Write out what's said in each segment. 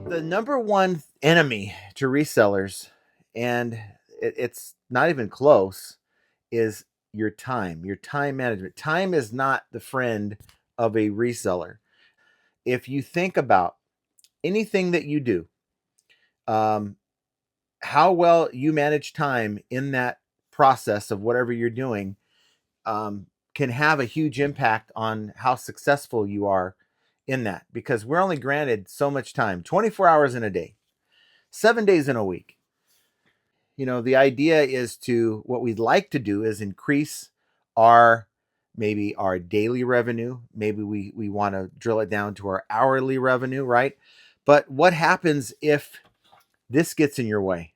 The number one enemy to resellers, and it's not even close, is your time management. Time is not the friend of a reseller. If you think about anything that you do, um, how well you manage time in that process of whatever you're doing, can have a huge impact on how successful you are in that, because we're only granted so much time, 24 hours in a day, 7 days in a week. The idea is to, what we'd like to do is increase our, maybe our daily revenue. Maybe we want to drill it down to our hourly revenue, right? But what happens if this gets in your way?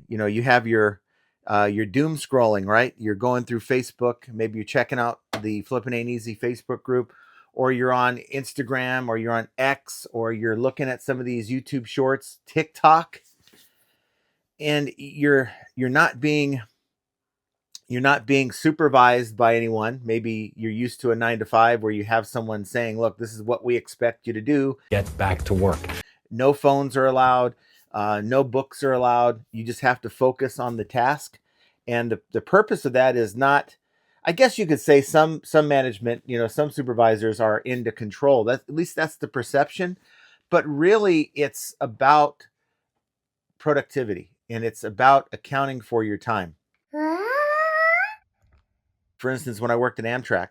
You have your doom scrolling, right? You're going through Facebook, maybe you're checking out the Flippin' Ain't Easy Facebook group, or you're on Instagram, or you're on X, or you're looking at some of these YouTube shorts, TikTok, and you're not being supervised by anyone. Maybe you're used to a 9 to 5 where you have someone saying, look, this is what we expect you to do. Get back to work. No phones are allowed. No books are allowed. You just have to focus on the task. And the purpose of that is not, I guess you could say some management, some supervisors are into control. That, at least that's the perception. But really, it's about productivity, and it's about accounting for your time. For instance, when I worked at Amtrak,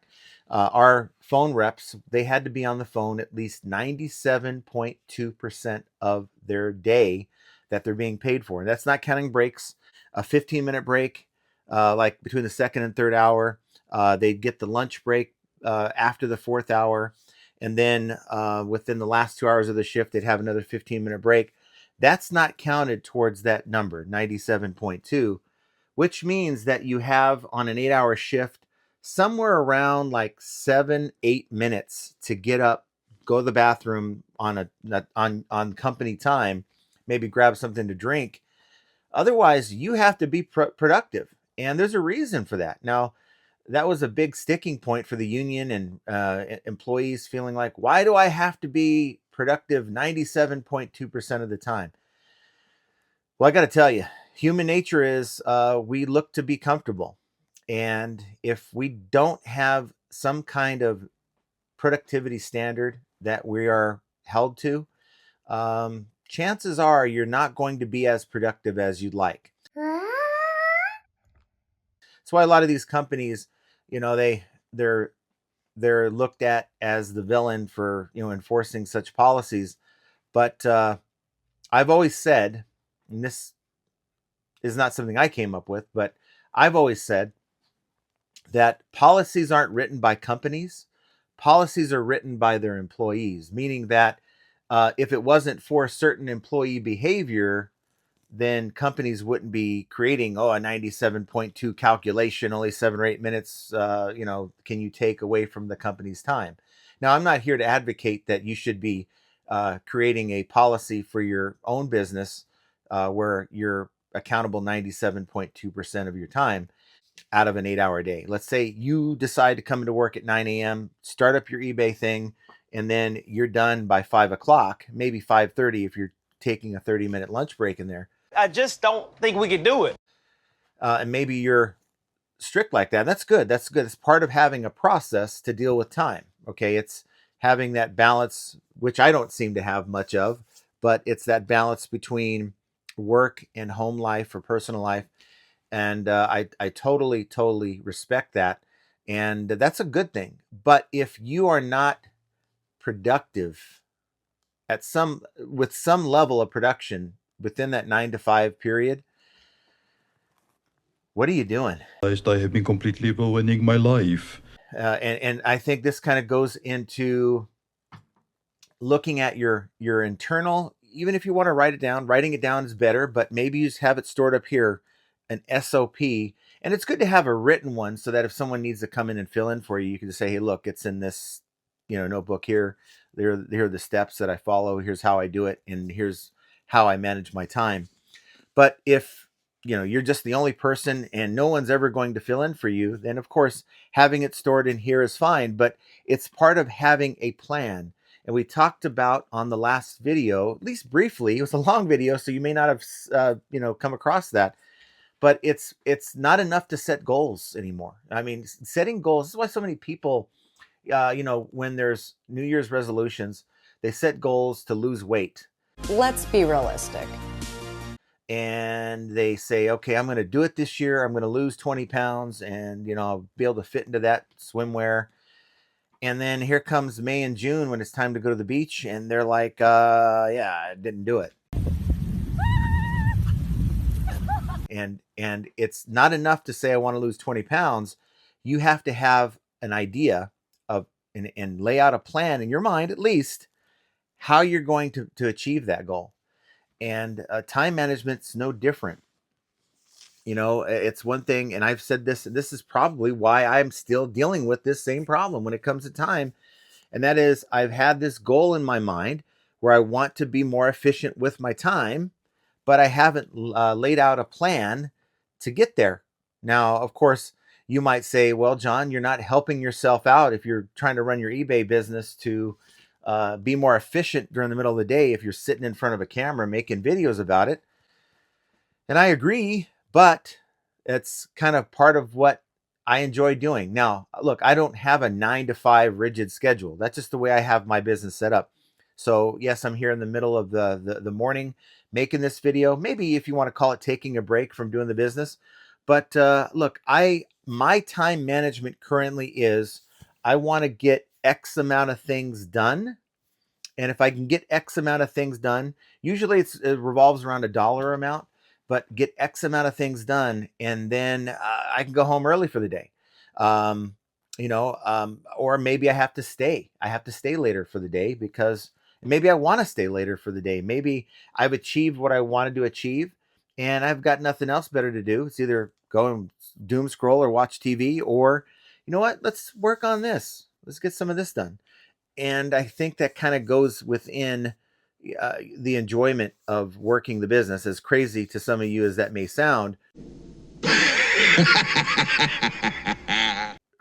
our phone reps, they had to be on the phone at least 97.2% of their day that they're being paid for. And that's not counting breaks. A 15-minute break, like between the second and third hour. They'd get the lunch break after the fourth hour. And then within the last 2 hours of the shift, they'd have another 15-minute break. That's not counted towards that number, 97.2, which means that you have, on an 8-hour shift, somewhere around like 7-8 minutes to get up, go to the bathroom on company time, maybe grab something to drink. Otherwise, you have to be productive, and there's a reason for that. Now, that was a big sticking point for the union and employees, feeling like, why do I have to be productive 97.2% of the time? Well, I got to tell you, human nature is, we look to be comfortable. And if we don't have some kind of productivity standard that we are held to, chances are you're not going to be as productive as you'd like. That's why a lot of these companies, they're looked at as the villain for enforcing such policies. But I've always said, and this is not something I came up with, but I've always said that policies aren't written by companies. Policies are written by their employees, meaning that if it wasn't for certain employee behavior, then companies wouldn't be creating, a 97.2 calculation, only 7 or 8 minutes, can you take away from the company's time. Now, I'm not here to advocate that you should be creating a policy for your own business where you're accountable 97.2% of your time out of an 8-hour day. Let's say you decide to come into work at 9 a.m., start up your eBay thing, and then you're done by 5 o'clock, maybe 5:30 if you're taking a 30-minute lunch break in there. I just don't think we could do it. And maybe you're strict like that. That's good. That's good. It's part of having a process to deal with time. Okay. It's having that balance, which I don't seem to have much of, but it's that balance between work and home life or personal life. And I totally respect that. And that's a good thing. But if you are not productive with some level of production within that 9 to 5 period, what are you doing? I have been completely ruining my life. And I think this kind of goes into looking at your internal. Even if you want to write it down, writing it down is better, but maybe you just have it stored up here, an SOP. And it's good to have a written one so that if someone needs to come in and fill in for you, you can just say, hey, look, it's in this notebook here. Here are the steps that I follow. Here's how I do it, and here's how I manage my time. But if you're just the only person and no one's ever going to fill in for you, then of course having it stored in here is fine, but it's part of having a plan. And we talked about on the last video, at least briefly, it was a long video, so you may not have come across that, but it's not enough to set goals anymore. I mean, setting goals, this is why so many people, when there's New Year's resolutions, they set goals to lose weight. Let's be realistic. And they say, okay, I'm going to do it this year. I'm going to lose 20 pounds and, I'll be able to fit into that swimwear. And then here comes May and June when it's time to go to the beach. And they're like, yeah, I didn't do it. And it's not enough to say, I want to lose 20 pounds. You have to have an idea of, and lay out a plan in your mind, at least, how you're going to achieve that goal. And time management's no different. It's one thing, and I've said this, and this is probably why I'm still dealing with this same problem when it comes to time. And that is, I've had this goal in my mind where I want to be more efficient with my time, but I haven't laid out a plan to get there. Now, of course, you might say, well, John, you're not helping yourself out if you're trying to run your eBay business to be more efficient during the middle of the day if you're sitting in front of a camera making videos about it. And I agree, but it's kind of part of what I enjoy doing. Now, look, I don't have a 9 to 5 rigid schedule. That's just the way I have my business set up. So yes, I'm here in the middle of the morning making this video. Maybe if you want to call it taking a break from doing the business. But look, my time management currently is I want to get X amount of things done. And if I can get X amount of things done, usually it revolves around a dollar amount, but get X amount of things done, and then I can go home early for the day. Um, or maybe I have to stay. I have to stay later for the day because maybe I want to stay later for the day. Maybe I've achieved what I wanted to achieve, and I've got nothing else better to do. It's either go and doom scroll or watch TV, or you know what? Let's work on this. Let's get some of this done. And I think that kind of goes within the enjoyment of working the business, as crazy to some of you as that may sound.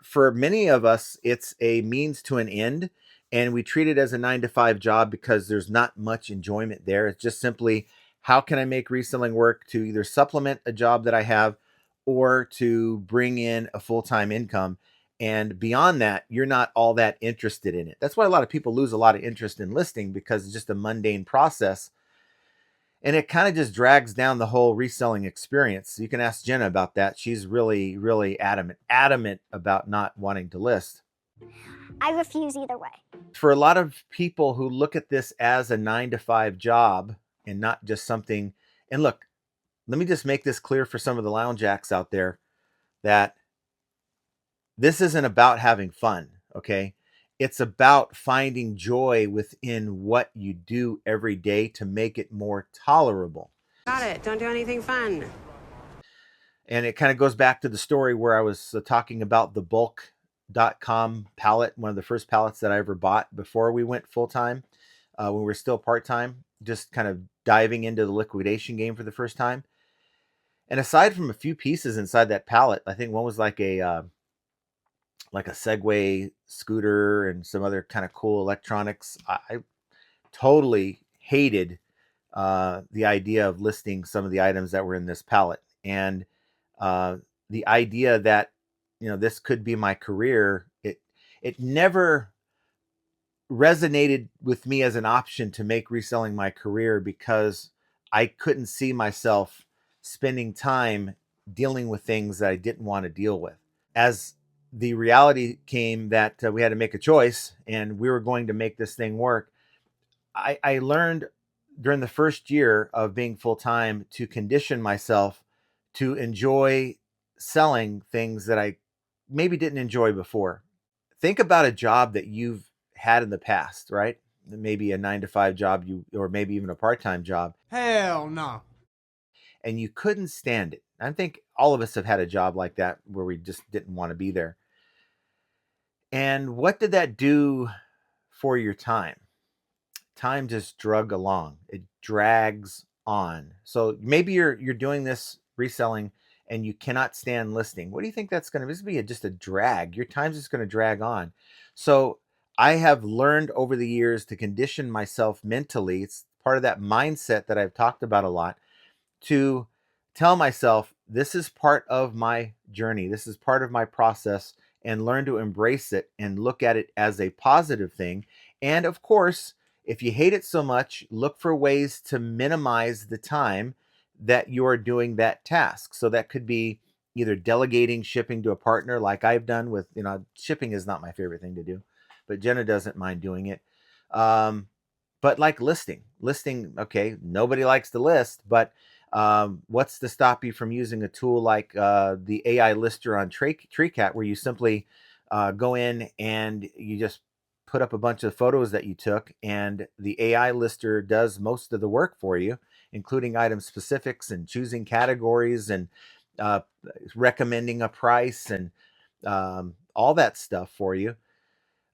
For many of us, it's a means to an end, and we treat it as a 9 to 5 job because there's not much enjoyment there. It's just simply, how can I make reselling work to either supplement a job that I have or to bring in a full-time income? And beyond that, you're not all that interested in it. That's why a lot of people lose a lot of interest in listing, because it's just a mundane process. And it kind of just drags down the whole reselling experience. You can ask Jenna about that. She's really, really adamant about not wanting to list. I refuse either way. For a lot of people who look at this as a 9 to 5 job and not just something, and look, let me just make this clear for some of the lounge acts out there, that this isn't about having fun, okay? It's about finding joy within what you do every day to make it more tolerable. Got it. Don't do anything fun. And it kind of goes back to the story where I was talking about the bulk.com pallet, one of the first pallets that I ever bought before we went full-time, when we were still part-time, just kind of diving into the liquidation game for the first time. And aside from a few pieces inside that pallet, I think one was like a Segway scooter and some other kind of cool electronics. I totally hated the idea of listing some of the items that were in this pallet. And the idea that, this could be my career, it never resonated with me as an option to make reselling my career, because I couldn't see myself spending time dealing with things that I didn't want to deal with. As the reality came that we had to make a choice and we were going to make this thing work, I learned during the first year of being full-time to condition myself to enjoy selling things that I maybe didn't enjoy before. Think about a job that you've had in the past, right? Maybe a 9 to 5 job, or maybe even a part-time job. Hell no. And you couldn't stand it. I think all of us have had a job like that where we just didn't want to be there. And what did that do for your time? Time just drug along. It drags on. So maybe you're doing this reselling and you cannot stand listing, what do you think that's going to be? This be just a drag. Your time's just going to drag on. So I have learned over the years to condition myself mentally. It's part of that mindset that I've talked about a lot, to tell myself this is part of my journey, this is part of my process, and learn to embrace it and look at it as a positive thing. And of course, if you hate it so much, look for ways to minimize the time that you're doing that task. So that could be either delegating shipping to a partner, like I've done with, shipping is not my favorite thing to do, but Jenna doesn't mind doing it. But like listing, okay, nobody likes to list, but what's to stop you from using a tool like the AI lister on TreeCat, where you simply go in and you just put up a bunch of photos that you took, and the AI lister does most of the work for you, including item specifics and choosing categories and uh, recommending a price and all that stuff for you.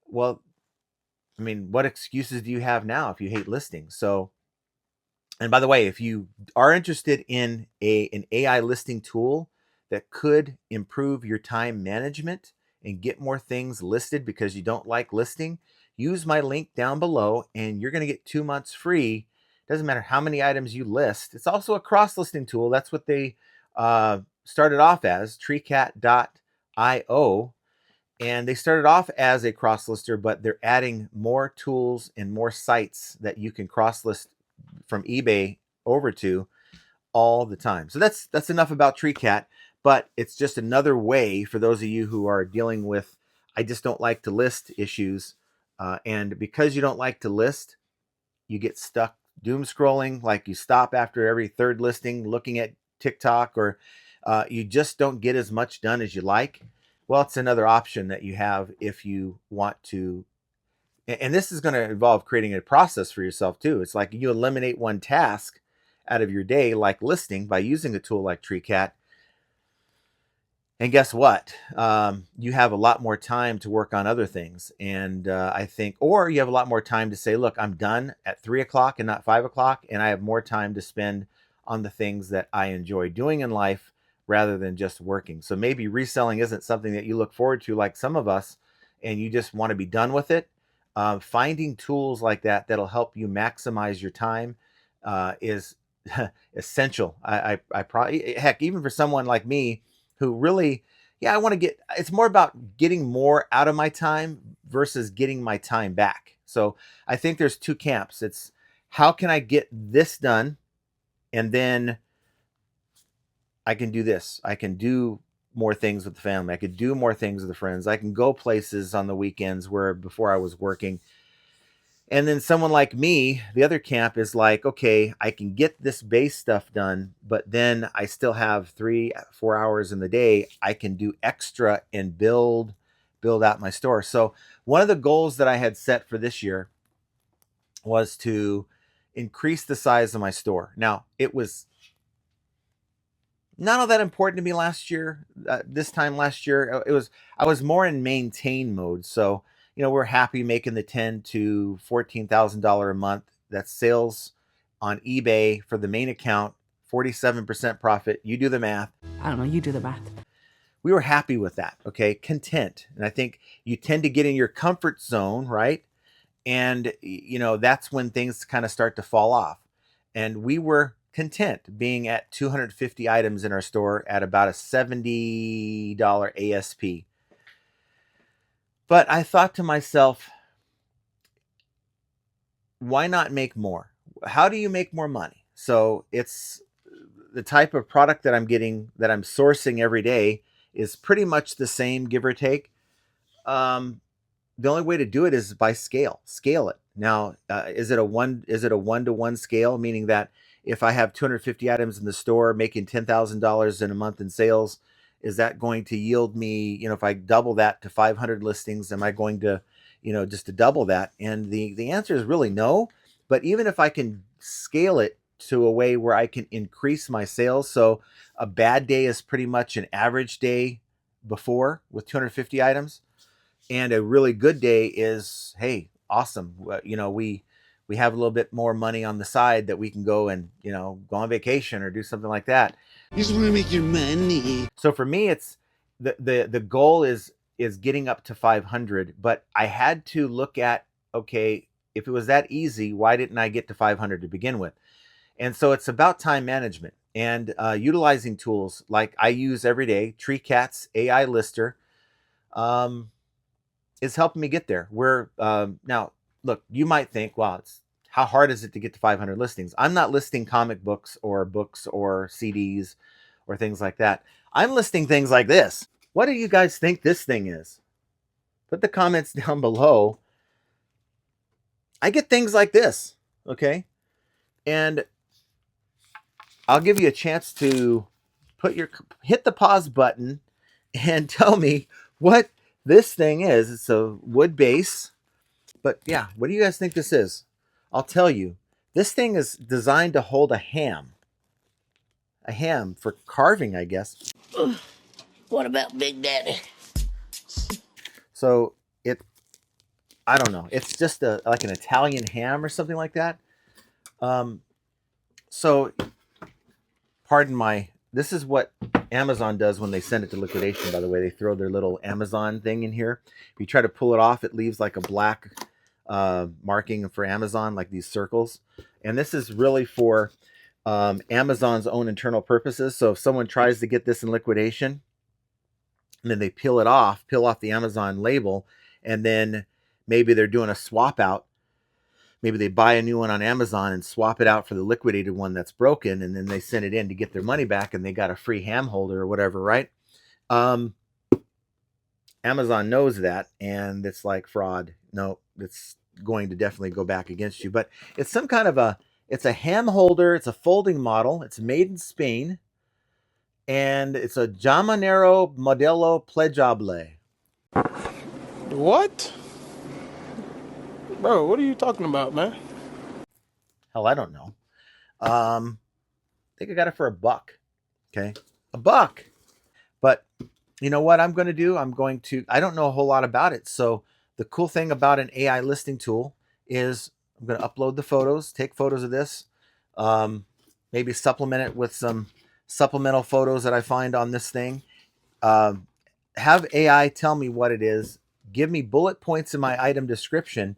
Well, I mean, what excuses do you have now if you hate listings? So, and by the way, if you are interested in an AI listing tool that could improve your time management and get more things listed because you don't like listing, use my link down below and you're going to get 2 months free. Doesn't matter how many items you list. It's also a cross listing tool. That's what they started off as, treecat.io. And they started off as a cross lister, but they're adding more tools and more sites that you can cross list from eBay over to all the time. So that's enough about TreeCat, but it's just another way for those of you who are dealing with I just don't like to list issues. And because you don't like to list, you get stuck doom scrolling, like you stop after every third listing looking at TikTok, or you just don't get as much done as you like. Well, it's another option that you have if you want to. And this is going to involve creating a process for yourself too. It's like you eliminate one task out of your day, like listing, by using a tool like TreeCat. And guess what? You have a lot more time to work on other things. And I think, or you have a lot more time to say, look, I'm done at 3 o'clock and not 5 o'clock. And I have more time to spend on the things that I enjoy doing in life rather than just working. So maybe reselling isn't something that you look forward to like some of us, and you just want to be done with it. Finding tools like that that'll help you maximize your time is essential. I probably, heck, even for someone like me who really, yeah, I want to it's more about getting more out of my time versus getting my time back. So I think there's two camps. It's how can I get this done? And then I can do this. I can do more things with the family. I could do more things with the friends. I can go places on the weekends where before I was working. And then someone like me, the other camp is like, okay, I can get this base stuff done, but then I still have 3-4 hours in the day. I can do extra and build out my store. So one of the goals that I had set for this year was to increase the size of my store. Now, it was not all that important to me last year. This time last year, I was more in maintain mode. So we're happy making the $10,000 to $14,000 a month. That's sales on eBay for the main account, 47% profit. You do the math. I don't know, you do the math. We were happy with that. Okay, content. And I think you tend to get in your comfort zone, right? And that's when things kind of start to fall off. And we were content being at 250 items in our store at about a $70 ASP. But I thought to myself, why not make more? How do you make more money? So it's the type of product that I'm getting, that I'm sourcing every day, is pretty much the same, give or take. The only way to do it is by scale it. Now, is it a 1-to-1 scale, meaning that if I have 250 items in the store making $10,000 in a month in sales, is that going to yield me, if I double that to 500 listings, am I going to, just to double that? And the answer is really no. But even if I can scale it to a way where I can increase my sales, so a bad day is pretty much an average day before with 250 items, and a really good day is, hey, awesome. We have a little bit more money on the side that we can go and, go on vacation or do something like that. You just want to make your money. So for me, it's the goal is getting up to 500, but I had to look at, okay, if it was that easy, why didn't I get to 500 to begin with? And so it's about time management and utilizing tools like I use every day. TreeCat's AI Lister is helping me get there. Now, look, you might think, wow, how hard is it to get to 500 listings? I'm not listing comic books or CDs or things like that. I'm listing things like this. What do you guys think this thing is? Put the comments down below. I get things like this, okay? And I'll give you a chance to hit the pause button and tell me what this thing is. It's a wood base, but yeah, what do you guys think this is? I'll tell you. This thing is designed to hold a ham for carving, I guess. What about Big Daddy? So I don't know. It's just like an Italian ham or something like that. So pardon this is what Amazon does when they send it to liquidation, by the way. They throw their little Amazon thing in here. If you try to pull it off, it leaves like a black marking for Amazon, like these circles. And this is really for Amazon's own internal purposes. So if someone tries to get this in liquidation, and then they peel off the Amazon label, and then maybe they're doing a swap out. Maybe they buy a new one on Amazon and swap it out for the liquidated one that's broken, and then they send it in to get their money back, and they got a free ham holder or whatever, right? Amazon knows that, and it's like fraud. No, it's going to definitely go back against you. But it's some kind of it's a ham holder. It's a folding model. It's made in Spain, and it's a Jamonero Modelo Plegable. What? Bro, what are you talking about, man? Hell, I don't know. I think I got it for $1. Okay, $1. But you know what I'm going to do? I don't know a whole lot about it. So the cool thing about an AI listing tool is I'm going to upload the photos, take photos of this, maybe supplement it with some supplemental photos that I find on this thing. Have AI tell me what it is. Give me bullet points in my item description.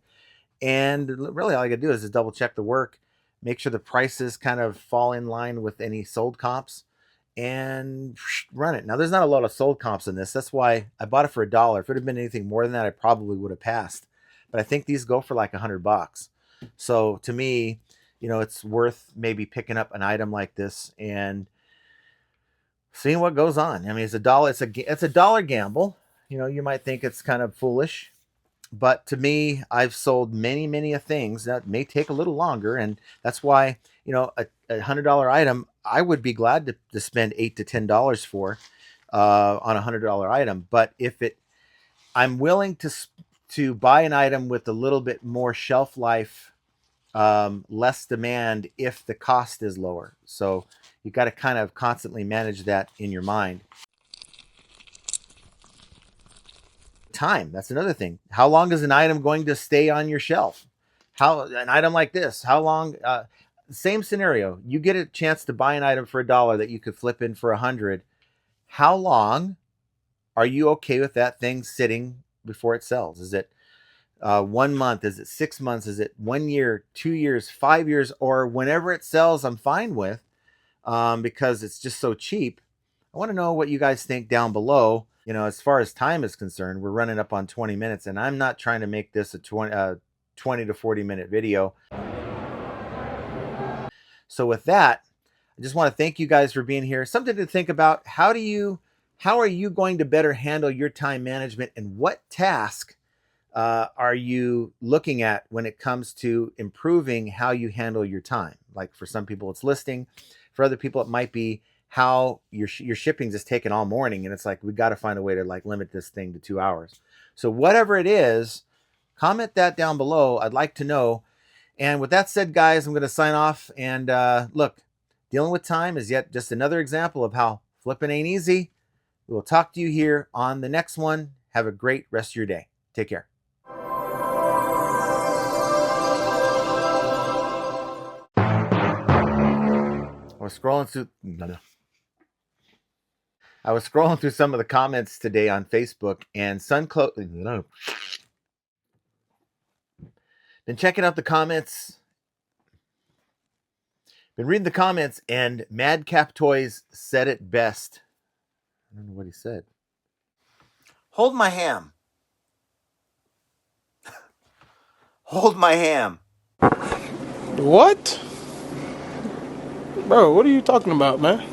And really all I got to do is just double check the work, make sure the prices kind of fall in line with any sold comps, and run it. Now, there's not a lot of sold comps in this. That's why I bought it for $1. If it had been anything more than that, I probably would have passed. But I think these go for like $100. So to me, it's worth maybe picking up an item like this and seeing what goes on. I mean, it's $1. It's a dollar gamble. You might think it's kind of foolish. But to me, I've sold many things that may take a little longer. And that's why, a $100 item, I would be glad to spend $8 to $10 for on a $100 item. But I'm willing to buy an item with a little bit more shelf life, less demand if the cost is lower. So you got to kind of constantly manage that in your mind. Time, that's another thing. How long is an item going to stay on your shelf? An item like this, how long? Same scenario. You get a chance to buy an item for $1 that you could flip in for 100. How long are you okay with that thing sitting before it sells? Is it 1 month? Is it 6 months? Is it 1 year, 2 years, 5 years, or whenever it sells? I'm fine with, because it's just so cheap. I want to know what you guys think down below. As far as time is concerned, we're running up on 20 minutes, and I'm not trying to make this a 20 to 40 minute video. So with that, I just want to thank you guys for being here. Something to think about. How are you going to better handle your time management, and what task are you looking at when it comes to improving how you handle your time? Like for some people, it's listing. For other people, it might be how your shipping is taking all morning, and it's like, we got to find a way to like limit this thing to 2 hours. So whatever it is, comment that down below. I'd like to know. And with that said, guys, I'm going to sign off. And look, dealing with time is yet just another example of how flipping ain't easy. We will talk to you here on the next one. Have a great rest of your day. Take care. I was scrolling through. No. I was scrolling through some of the comments today on Facebook, and been checking out the comments, been reading the comments, and Madcap Toys said it best. I don't know what he said. Hold my ham. Hold my ham. What? Bro, what are you talking about, man?